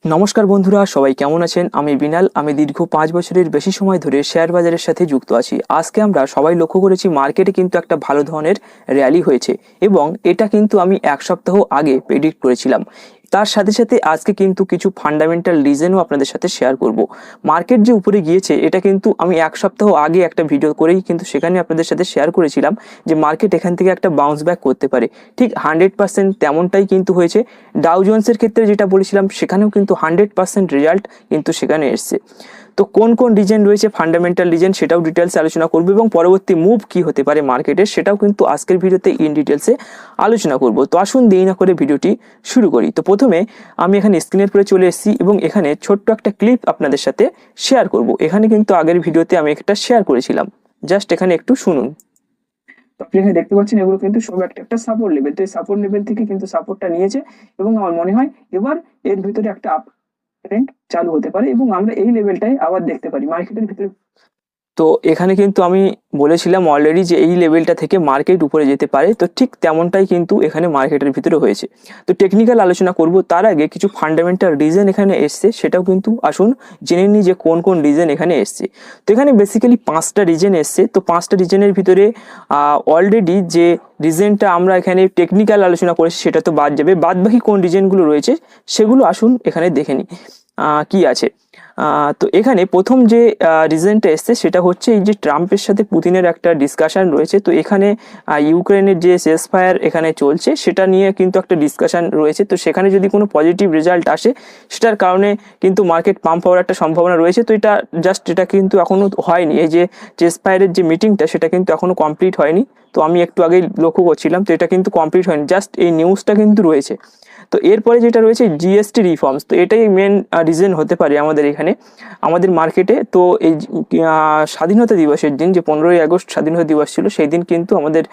নমস্কার বন্ধুরা, সবাই কেমন আছেন? আমি বিনাল। আমি দীর্ঘ 5 বছরের বেশি সময় ধরে শেয়ার বাজারের সাথে যুক্ত আছি। আজকে আমরা সবাই লক্ষ্য করেছি মার্কেটে কিন্তু একটা ভালো ধরনের র্যালি হয়েছে এবং এটা কিন্তু আমি 1 সপ্তাহ আগে প্রেডিক্ট করেছিলাম। তার সাথে সাথে আজকে কিন্তু কিছু ফান্ডামেন্টাল রিজনও আপনাদের সাথে শেয়ার করব। মার্কেট যে উপরে গিয়েছে এটা কিন্তু আমি 1 সপ্তাহ আগে একটা ভিডিও করেই কিন্তু সেখানে আপনাদের সাথে শেয়ার করেছিলাম যে মার্কেট এখান থেকে একটা বাউন্স ব্যাক করতে পারে। ঠিক 100% তেমনটাই কিন্তু হয়েছে। ডাউ জোন্সের ক্ষেত্রে যেটা বলেছিলাম সেখানেও কিন্তু 100% রেজাল্ট কিন্তু সেখানে এসছে। তো কোন কোন রিজন রয়েছে ফান্ডামেন্টাল রিজন সেটাও ডিটেলসে আলোচনা করব এবং পরবর্তী মুভ কি হতে পারে মার্কেটের সেটাও কিন্তু আজকের ভিডিওতে ইন ডিটেলসে আলোচনা করব। তো আসুন দেরি না করে ভিডিওটি শুরু করি। তো প্রথমে আমি এখানে স্ক্রিনের উপরে চলে এসেছি এবং এখানে ছোট্ট একটা ক্লিপ আপনাদের সাথে শেয়ার করব। এখানে কিন্তু আগের ভিডিওতে আমি একটা শেয়ার করেছিলাম, জাস্ট এখানে একটু শুনুন। আপনি এখানে দেখতে পাচ্ছেন এগুলো কিন্তু সব একটা একটা সাপোর্ট লেভেল। তো এই সাপোর্ট লেভেল থেকে কিন্তু সাপোর্টটা নিয়েছে এবং আমার মনে হয় এবার এর ভিতরে একটা আপ ট্রেন্ড চালু হতে পারে এবং আমরা এই লেভেলটাই আবার দেখতে পারি মার্কেটের ভিতরে। তো এখানে কিন্তু আমি বলেছিলাম অলরেডি যে এই লেভেলটা থেকে মার্কেট উপরে যেতে পারে, তো ঠিক তেমনটাই কিন্তু এখানে মার্কেটের ভিতরে হয়েছে। তো টেকনিক্যাল আলোচনা করব, তার আগে কিছু ফান্ডামেন্টাল রিজন এখানে এসছে সেটাও কিন্তু আসুন জেনে নিই যে কোন কোন রিজন এখানে এসছে। তো এখানে বেসিক্যালি 5টা রিজন এসছে। তো 5টা রিজনের ভিতরে অলরেডি যে রিজনটা আমরা এখানে টেকনিক্যাল আলোচনা করেছি সেটা তো বাদ যাবে, বাদ বাকি কোন রিজনগুলো রয়েছে সেগুলো আসুন এখানে দেখে নিই কি আছে। তো এখানে প্রথম যে রিজনটা এসছে সেটা হচ্ছে এই যে ট্রাম্পের সাথে পুতিনের একটা ডিসকাশন রয়েছে। তো এখানে ইউক্রেনের যে সেসফায়ার এখানে চলছে সেটা নিয়ে কিন্তু একটা ডিসকাশন রয়েছে। তো সেখানে যদি কোনো পজিটিভ রেজাল্ট আসে সেটার কারণে কিন্তু মার্কেট পাম্প হওয়ার একটা সম্ভাবনা রয়েছে। তো এটা কিন্তু এখনো হয়নি, এই যে সেসফায়ারের যে মিটিংটা সেটা কিন্তু এখনো কমপ্লিট হয়নি। তো আমি একটু আগেই লক্ষ্য করছিলাম, তো এটা কিন্তু কমপ্লিট হয়নি, জাস্ট এই নিউজটা কিন্তু রয়েছে। তো এরপরে যেটা রয়েছে জিএসটি রিফর্মস, তো এটাই মেন রিজন হতে পারে আমাদের এখানে আমাদের মার্কেটে। তো এই স্বাধীনতা দিবসের দিন, যে 15ই আগস্ট স্বাধীনতা দিবস ছিল, সেই দিন কিন্তু আমাদের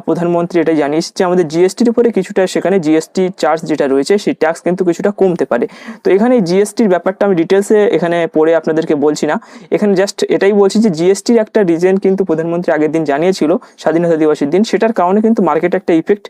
প্রধানমন্ত্রী এটা জানিয়েছে যে আমাদের জিএসটির উপরে কিছুটা, সেখানে জিএসটি চার্জ যেটা রয়েছে সেই ট্যাক্স কিন্তু কিছুটা কমতে পারে। তো এখানে জিএসটির ব্যাপারটা আমি ডিটেলসে এখানে পড়ে আপনাদেরকে বলছি না, এখানে জাস্ট এটাই বলছি যে জিএসটির একটা রিজন কিন্তু প্রধানমন্ত্রী আগের দিন জানিয়েছিল স্বাধীনতা দিবসের দিন, সেটার কারণে কিন্তু মার্কেটে একটা ইফেক্ট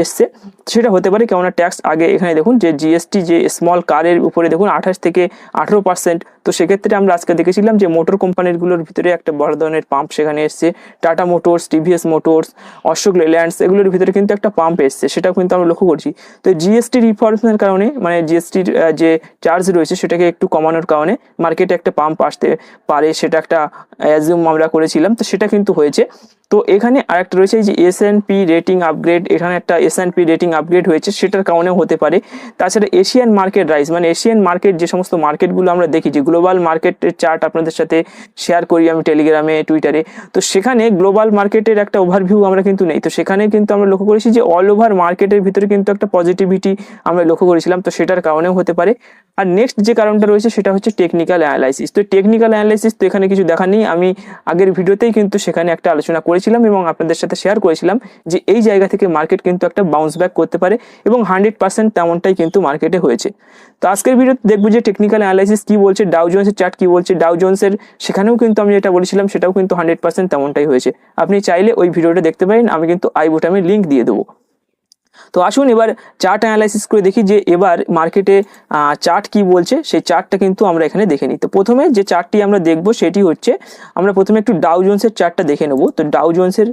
এসছে। সেটা হতে পারে কেননা ট্যাক্স আগে এখানে দেখুন যে জিএসটি যে স্মল কারের উপরে দেখুন 28 থেকে 18%। তো সেক্ষেত্রে আমরা আজকে দেখেছিলাম যে মোটর কোম্পানিগুলোর ভিতরে একটা বড় ধরনের পাম্প সেখানে এসছে। Tata Motors, TVS Motors, Ashok Leylands, এগুলোর ভিতরে কিন্তু একটা পাম্প এসছে, সেটাও কিন্তু আমরা লক্ষ্য করছি। তো জিএসটি রিফর্মের কারণে, মানে জিএসটির যে চার্জ রয়েছে সেটাকে একটু কমানোর কারণে মার্কেটে একটা পাম্প আসতে পারে, সেটা একটা অ্যাজিউম আমরা করেছিলাম, তো সেটা কিন্তু হয়েছে। তো এখানে আরেকটা রয়েছে যে এসএনপি রেটিং আপগ্রেড, এখানে একটা এসএনপি রেটিং আপগ্রেড হয়েছে, সেটার কারণেও হতে পারে। তাছাড়া এশিয়ান মার্কেট রাইজ, মানে এশিয়ান মার্কেট যে সমস্ত মার্কেটগুলো আমরা দেখি, যে গ্লোবাল মার্কেটের চার্ট আপনাদের সাথে শেয়ার করি আমি টেলিগ্রামে, টুইটারে, তো সেখানে গ্লোবাল মার্কেটের একটা ওভারভিউ আমরা কিন্তু নেই। তো সেখানে কিন্তু আমরা লক্ষ্য করেছি যে অল ওভার মার্কেটের ভিতরে কিন্তু একটা পজিটিভিটি আমরা লক্ষ্য করেছিলাম, তো সেটার কারণেও হতে পারে। আর নেক্সট যে কারণটা রয়েছে সেটা হচ্ছে টেকনিক্যাল অ্যানালাইসিস। তো টেকনিক্যাল অ্যানালাইসিস তো এখানে কিছু দেখার নেই, আমি আগের ভিডিওতেই কিন্তু সেখানে একটা আলোচনা করেছিলাম এবং আপনাদের সাথে শেয়ার করেছিলাম যে এই জায়গা থেকে মার্কেট কিন্তু একটা বাউন্স ব্যাক করতে পারে এবং 100% তেমনটাই কিন্তু মার্কেটে হয়েছে। তো আজকের ভিডিওতে দেখবো যে টেকনিক্যাল অ্যানালাইসিস কি বলছে, ডাউ জোন্সের চার্ট কি বলছে। ডাউ জোন্সের সেখানেও কিন্তু আমি যেটা বলেছিলাম সেটাও কিন্তু 100% তেমনটাই হয়েছে। আপনি চাইলে ওই ভিডিওটা দেখতে পারেন, আমি কিন্তু আই বোতামে লিঙ্ক দিয়ে দেবো। তো আসুন এবার চার্ট অ্যানালাইসিস করে দেখি যে এবার মার্কেটে চার্ট কি বলছে, সেই চার্টটা কিন্তু আমরা এখানে দেখে নিই। তো প্রথমে যে চার্টটি আমরা দেখব সেটি হচ্ছে, আমরা প্রথমে একটু ডাউ জোন্সের চার্টটা দেখে নেব। তো ডাউ জোন্সের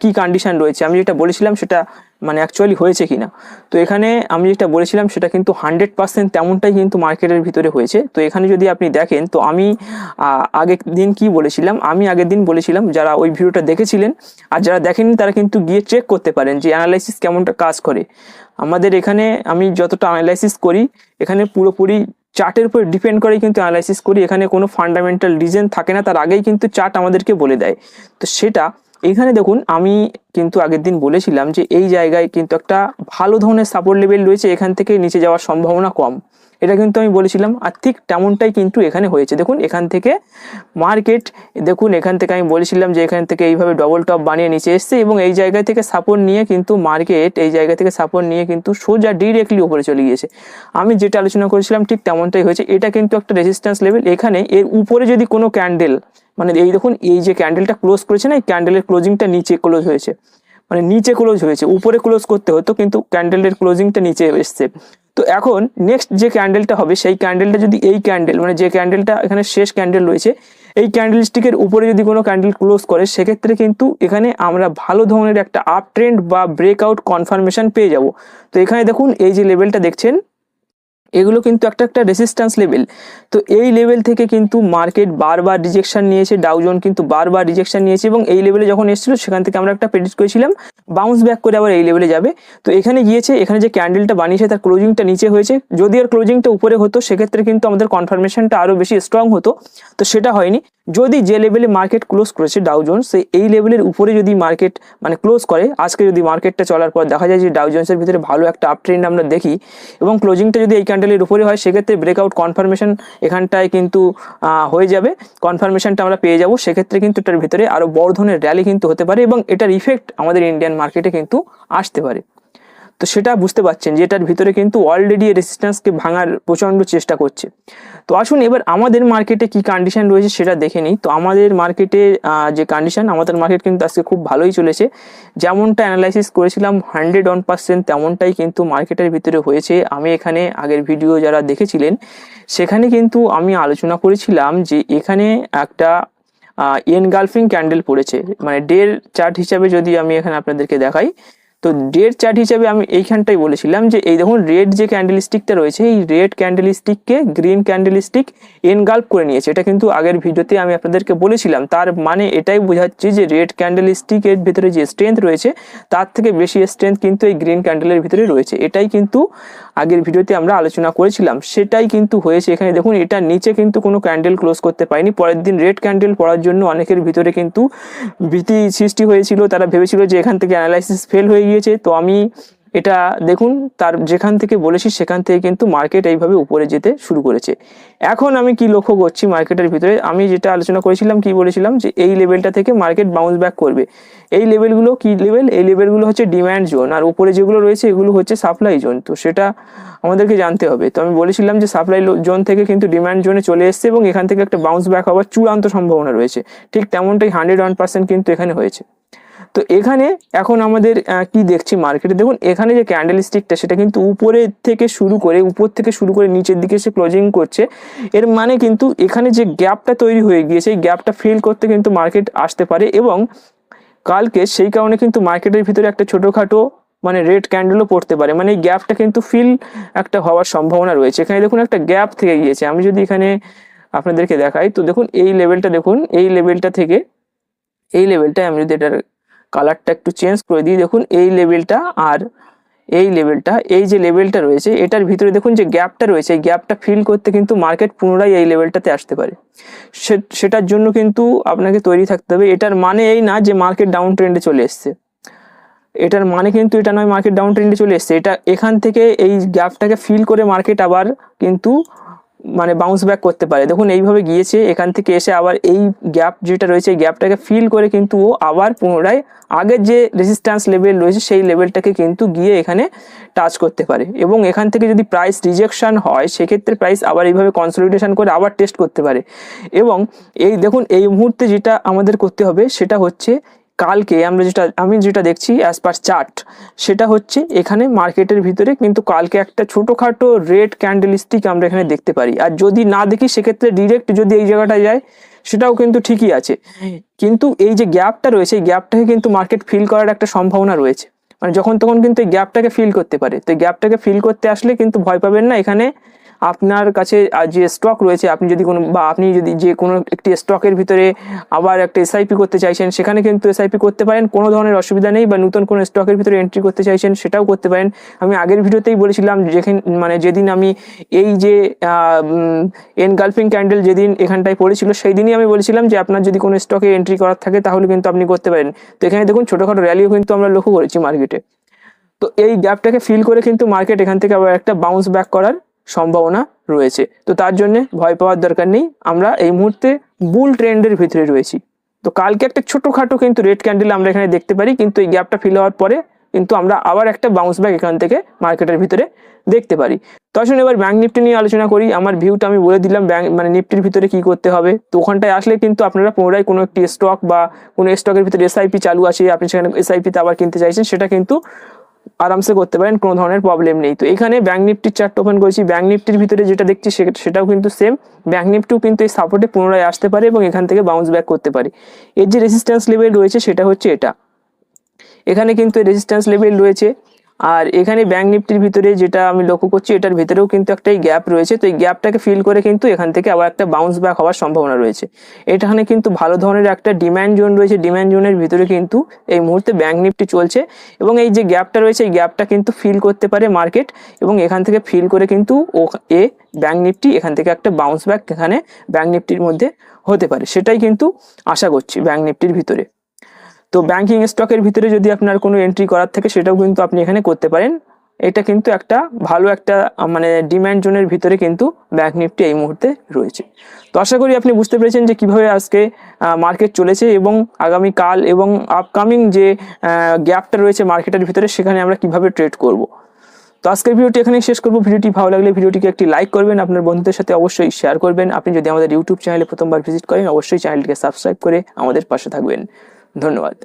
কি কন্ডিশন রয়েছে, আমি যেটা বলেছিলাম সেটা মানে অ্যাকচুয়ালি হয়েছে কিনা। তো এখানে আমি যেটা বলেছিলাম সেটা কিন্তু 100% তেমনটাই কিন্তু মার্কেটের ভিতরে হয়েছে। তো এখানে যদি আপনি দেখেন, তো আমি আগের দিন কি বলেছিলাম, আমি আগের দিন বলেছিলাম, যারা ওই ভিডিওটা দেখেছিলেন আর যারা দেখেননি তারা কিন্তু গিয়ে চেক করতে পারেন যে অ্যানালাইসিস কেমনটা কাজ করে। আমাদের এখানে আমি যতটা অ্যানালাইসিস করি এখানে পুরোপুরি চার্টের উপর ডিপেন্ড করেই কিন্তু অ্যানালাইসিস করি, এখানে কোনো ফান্ডামেন্টাল রিজন থাকে না, তার আগেই কিন্তু চার্ট আমাদেরকে বলে দেয়। তো সেটা এখানে দেখুন, আমি কিন্তু আগের দিন বলেছিলাম যে এই জায়গায় কিন্তু একটা ভালো ধরনের সাপোর্ট লেভেল রয়েছে, এখান থেকে নিচে যাওয়ার সম্ভাবনা কম, এটা কিন্তু আমি বলেছিলাম। আর ঠিক তেমনটাই কিন্তু এখানে হয়েছে। দেখুন এখান থেকে মার্কেট, দেখুন এখান থেকে আমি বলেছিলাম যে এখান থেকে এইভাবে ডবল টপ বানিয়ে নিচে এসছে এবং এই জায়গা থেকে সাপোর্ট নিয়ে কিন্তু মার্কেট এই জায়গা থেকে সাপোর্ট নিয়ে কিন্তু সোজা ডিরেক্টলি উপরে চলে গিয়েছে। আমি যেটা আলোচনা করেছিলাম ঠিক তেমনটাই হয়েছে। এটা কিন্তু একটা রেজিস্ট্যান্স লেভেল, এখানে এর উপরে যদি কোনো ক্যান্ডেল, মানে এই দেখুন এই যে ক্যান্ডেলটা ক্লোজ করেছে না, এই ক্যান্ডেলের ক্লোজিংটা নিচে ক্লোজ হয়েছে, মানে নিচে ক্লোজ হয়েছে, উপরে ক্লোজ করতে হতো কিন্তু ক্যান্ডেলের ক্লোজিংটা নিচে এসছে। তো এখন নেক্সট যে ক্যান্ডেলটা হবে সেই ক্যান্ডেলটা যদি এই ক্যান্ডেল মানে যে ক্যান্ডেলটা এখানে শেষ ক্যান্ডেল রয়েছে এই ক্যান্ডেল স্টিকের উপরে যদি কোনো ক্যান্ডেল ক্লোজ করে সেক্ষেত্রে কিন্তু এখানে আমরা ভালো ধরনের একটা আপ ট্রেন্ড বা ব্রেকআউট কনফার্মেশন পেয়ে যাব। তো এখানে দেখুন এই যে লেভেলটা দেখছেন এগুলো কিন্তু একটা একটা রেসিস্ট্যান্স লেভেল। তো এই লেভেল থেকে কিন্তু মার্কেট বারবার রিজেকশন নিয়েছে, ডাউ জোন কিন্তু বারবার রিজেকশন নিয়েছে এবং এই লেভেলে যখন এসেছিল সেখান থেকে আমরা একটা প্রেডিক্ট করেছিলাম বাউন্স ব্যাক করে আবার এই লেভেলে যাবে। তো এখানে গিয়েছে, এখানে যে ক্যান্ডেলটা বানিয়েছে তার ক্লোজিংটা নিচে হয়েছে, যদি আর ক্লোজিংটা উপরে হতো সেক্ষেত্রে কিন্তু আমাদের কনফার্মেশনটা আরও বেশি স্ট্রং হতো। তো সেটা হয়নি। যদি যে লেভেলে মার্কেট ক্লোজ করেছে ডাউ জোন্স এই লেভেলের উপরে যদি মার্কেট মানে ক্লোজ করে, আজকে যদি মার্কেটটা চলার পর দেখা যায় যে ডাউ জোন্সের ভিতরে ভালো একটা আপ ট্রেন্ড আমরা দেখি এবং ক্লোজিংটা যদি এই ক্যান্ডেলের উপরে হয় সেক্ষেত্রে ব্রেকআউট কনফার্মেশন এখানটায় কিন্তু হয়ে যাবে, কনফার্মেশনটা আমরা পেয়ে যাব। সেক্ষেত্রে কিন্তু এটার ভিতরে আরও বড় ধরনের র্যালি কিন্তু হতে পারে এবং এটার ইফেক্ট আমাদের ইন্ডিয়ান মার্কেটে কিন্তু আসতে পারে। তো সেটা বুঝতে পারছেন যে এটার ভিতরে কিন্তু অলরেডি রেজিস্ট্যান্সকে ভাঙার প্রচণ্ড চেষ্টা করছে। তো আসুন এবার আমাদের মার্কেটে কি কন্ডিশন রয়েছে সেটা দেখে নিই। তো আমাদের মার্কেটে যে কন্ডিশন, আমাদের মার্কেট কিন্তু আজকে খুব ভালোই চলেছে, যেমনটা অ্যানালাইসিস করেছিলাম 101% তেমনটাই কিন্তু মার্কেটের ভিতরে হয়েছে। আমি এখানে আগের ভিডিও যারা দেখেছিলেন সেখানে কিন্তু আমি আলোচনা করেছিলাম যে এখানে একটা এনগালফিং ক্যান্ডেল পড়েছে, মানে ডের চার্ট হিসাবে যদি আমি এখানে আপনাদেরকে দেখাই, তো ডের চার্ট হিসাবে আমি এইখানটাই বলেছিলাম যে এই দেখুন রেড যে ক্যান্ডেল স্টিকটা রয়েছে এই রেড ক্যান্ডেল স্টিককে গ্রিন ক্যান্ডেল স্টিক এনগাল্প করে নিয়েছে। এটা কিন্তু আগের ভিডিওতে আমি আপনাদেরকে বলেছিলাম। তার মানে এটাই বোঝাচ্ছে যে রেড ক্যান্ডেল স্টিকের ভিতরে যে স্ট্রেংথ রয়েছে তার থেকে বেশি স্ট্রেংথ কিন্তু এই গ্রিন ক্যান্ডেলের ভিতরে রয়েছে। এটাই কিন্তু আগের ভিডিওতে আমরা আলোচনা করেছিলাম, সেটাই কিন্তু হয়েছে। এখানে দেখুন এটা নিচে কিন্তু কোনো ক্যান্ডেল ক্লোজ করতে পারেনি, পরের দিন রেড ক্যান্ডেল পড়ার জন্য অনেকের ভিতরে কিন্তু ভীতি সৃষ্টি হয়েছিল, তারা ভেবেছিল যে এখান থেকে অ্যানালাইসিস ফেল হয়ে গিয়েছে। তো আমি এটা দেখুন তার যেখান থেকে বলেছি সেখান থেকে কিন্তু মার্কেট এইভাবে উপরে যেতে শুরু করেছে। এখন আমি কি লক্ষ্য করছি মার্কেটের ভিতরে, আমি যেটা আলোচনা করেছিলাম কি বলেছিলাম যে এই লেভেলটা থেকে মার্কেট বাউন্স ব্যাক করবে। এই লেভেলগুলো কি লেভেল, এই লেভেলগুলো হচ্ছে ডিম্যান্ড জোন আর উপরে যেগুলো রয়েছে এগুলো হচ্ছে সাপ্লাই জোন। তো সেটা আমাদেরকে জানতে হবে। তো আমি বলেছিলাম যে সাপ্লাই জোন থেকে কিন্তু ডিম্যান্ড জোনে চলে এসছে এবং এখান থেকে একটা বাউন্স ব্যাক হওয়ার চূড়ান্ত সম্ভাবনা রয়েছে। ঠিক তেমনটাই 101% কিন্তু এখানে হয়েছে। তো এখানে এখন আমাদের কি দেখছি মার্কেটে, দেখুন এখানে যে ক্যান্ডেল স্টিকটা সেটা কিন্তু উপর থেকে শুরু করে নিচের দিকে সে ক্লোজিং করছে। এর মানে কিন্তু এখানে যে গ্যাপটা তৈরি হয়ে গিয়েছে এই গ্যাপটা ফিল করতে কিন্তু মার্কেট আসতে পারে এবং কালকে সেই কারণে কিন্তু মার্কেটের ভিতরে একটা ছোটোখাটো মানে রেড ক্যান্ডেলও পড়তে পারে, মানে এই গ্যাপটা কিন্তু ফিল একটা হওয়ার সম্ভাবনা রয়েছে। এখানে দেখুন একটা গ্যাপ থেকে গিয়েছে, আমি যদি এখানে আপনাদেরকে দেখাই তো দেখুন এই লেভেলটা, দেখুন এই লেভেলটা থেকে এই লেভেলটায় আমি যদি এটার কালারটা একটু চেঞ্জ করে দিই, দেখুন এই লেভেলটা আর এই লেভেলটা, এই যে লেভেলটা রয়েছে এটার ভিতরে দেখুন যে গ্যাপটা রয়েছে এই গ্যাপটা ফিল করতে কিন্তু মার্কেট পুনরায় এই লেভেলটাতে আসতে পারে। সেটার জন্য কিন্তু আপনাকে তৈরি থাকতে হবে। এটার মানে এই না যে মার্কেট ডাউন ট্রেন্ডে চলে এসছে, এটার মানে কিন্তু এটা নয় মার্কেট ডাউন ট্রেন্ডে চলে এসছে। এটা এখান থেকে এই গ্যাপটাকে ফিল করে মার্কেট আবার কিন্তু মানে বাউন্স ব্যাক করতে পারে। দেখুন এইভাবে গিয়েছে, এখান থেকে এসে আবার এই গ্যাপ যেটা রয়েছে এই গ্যাপটাকে ফিল করে কিন্তু ও আবার পুনরায় আগের যে রেজিস্ট্যান্স লেভেল রয়েছে সেই লেভেলটাকে কিন্তু গিয়ে এখানে টাচ করতে পারে এবং এখান থেকে যদি প্রাইস রিজেকশন হয় সেক্ষেত্রে প্রাইস আবার এইভাবে কনসলিডেশন করে আবার টেস্ট করতে পারে। এবং এই দেখুন এই মুহূর্তে যেটা আমাদের করতে হবে সেটা হচ্ছে কালকে আমি যেটা দেখছি অ্যাজ পার চার্ট সেটা হচ্ছে এখানে মার্কেটের ভিতরে কিন্তু কালকে একটা ছোটোখাটো রেড ক্যান্ডেল স্টিক আমরা এখানে দেখতে পারি। আর যদি না দেখি সেক্ষেত্রে ডিরেক্ট যদি এই জায়গাটায় যায় সেটাও কিন্তু ঠিকই আছে, কিন্তু এই যে গ্যাপটা রয়েছে এই গ্যাপটাকে কিন্তু মার্কেট ফিল করার একটা সম্ভাবনা রয়েছে। মানে যখন তখন কিন্তু এই গ্যাপটাকে ফিল করতে পারে। তো এই গ্যাপটাকে ফিল করতে আসলে কিন্তু ভয় পাবেন না। এখানে আপনার কাছে যে স্টক রয়েছে আপনি যদি যে কোনো একটি স্টকের ভিতরে আবার একটা এসআইপি করতে চাইছেন সেখানে কিন্তু এসআইপি করতে পারেন, কোনো ধরনের অসুবিধা নেই। বা নতুন কোনো স্টকের ভিতরে এন্ট্রি করতে চাইছেন সেটাও করতে পারেন। আমি আগের ভিডিওতেই বলেছিলাম যেদিন আমি এই যে এনগালফিং ক্যান্ডেল যেদিন এখানটায় পড়েছিল সেই দিনই আমি বলেছিলাম যে আপনার যদি কোনো স্টকে এন্ট্রি করার থাকে তাহলে কিন্তু আপনি করতে পারেন। তো এখানে দেখুন ছোটোখাটো র্যালিও কিন্তু আমরা লক্ষ্য করেছি মার্কেটে। তো এই গ্যাপটাকে ফিল করে কিন্তু মার্কেট এখান থেকে আবার একটা বাউন্স ব্যাক করার সম্ভাবনা রয়েছে। তো তার জন্য ভয় পাওয়ার দরকার নেই, আমরা এই মুহূর্তে বুল ট্রেন্ডের ভিতরে রয়েছি। তো কালকে একটা ছোটোখাটো কিন্তু রেড ক্যান্ডেল আমরা এখানে দেখতে পারি, কিন্তু এই গ্যাপটা ফিল হওয়ার পরে কিন্তু আমরা আবার একটা বাউন্স ব্যাক এখান থেকে মার্কেটের ভিতরে দেখতে পারি। তো আসুন এবার ব্যাংক নিফটি নিয়ে আলোচনা করি। আমার ভিউটা আমি বলে দিলাম নিফটির ভিতরে কি করতে হবে। তো ওখানটায় আসলে কিন্তু আপনারা পুনরায় কোনো একটি স্টক বা কোনো স্টকের ভিতরে এসআইপি চালু আছে, আপনি সেখানে এসআইপিতে আবার কিনতে চাইছেন, সেটা কিন্তু আরামসে করতে পারেন, কোনো ধরনের প্রবলেম নেই। তো এখানে ব্যাঙ্ক নিফটির চার্ট ওপেন করেছি, ব্যাঙ্ক নিফটির ভিতরে যেটা দেখছি সেটাও কিন্তু সেম। ব্যাঙ্ক নিফটিও কিন্তু এই সাপোর্টে পুনরায় আসতে পারে এবং এখান থেকে বাউন্স ব্যাক করতে পারে। এর যে রেজিস্ট্যান্স লেভেল রয়েছে সেটা হচ্ছে এটা, এখানে কিন্তু রেজিস্ট্যান্স লেভেল রয়েছে। আর এখানে ব্যাঙ্ক নিফটির ভিতরে যেটা আমি লক্ষ্য করছি, এটার ভিতরেও কিন্তু একটা গ্যাপ রয়েছে। তো এই গ্যাপটাকে ফিল করে কিন্তু এখান থেকে আবার একটা বাউন্স ব্যাক হওয়ার সম্ভাবনা রয়েছে। এখানে কিন্তু ভালো ধরনের একটা ডিম্যান্ড জোন রয়েছে, ডিম্যান্ড জোনের ভিতরে কিন্তু এই মুহূর্তে ব্যাঙ্ক নিফটি চলছে এবং এই যে গ্যাপটা রয়েছে এই গ্যাপটা কিন্তু ফিল করতে পারে মার্কেট এবং এখান থেকে ফিল করে কিন্তু ব্যাঙ্ক নিফটি এখান থেকে একটা বাউন্স ব্যাক এখানে ব্যাঙ্ক নিফটির মধ্যে হতে পারে, সেটাই কিন্তু আশা করছি ব্যাঙ্ক নিফটির ভিতরে। তো ব্যাংকিং স্টকের ভিতরে যদি আপনার কোনো এন্ট্রি করার থাকে সেটাও কিন্তু আপনি এখানে করতে পারেন। এটা কিন্তু একটা ভালো একটা মানে ডিম্যান্ড জোনের ভিতরে কিন্তু ব্যাংক নিফটি এই মুহূর্তে রয়েছে। তো আশা করি আপনি বুঝতে পেরেছেন যে কিভাবে আজকে মার্কেট চলেছে এবং আগামী কাল এবং আপকামিং যে গ্যাপটা রয়েছে মার্কেটের ভিতরে সেখানে আমরা কিভাবে ট্রেড করব। তো আজকের ভিডিওটি এখানেই শেষ করবো। ভিডিওটি ভালো লাগলে ভিডিওটিকে একটি লাইক করবেন, আপনার বন্ধুদের সাথে অবশ্যই শেয়ার করবেন। আপনি যদি আমাদের ইউটিউব চ্যানেলে প্রথমবার ভিজিট করেন অবশ্যই চ্যানেলটিকে সাবস্ক্রাইব করে আমাদের পাশে থাকবেন। ধন্যবাদ।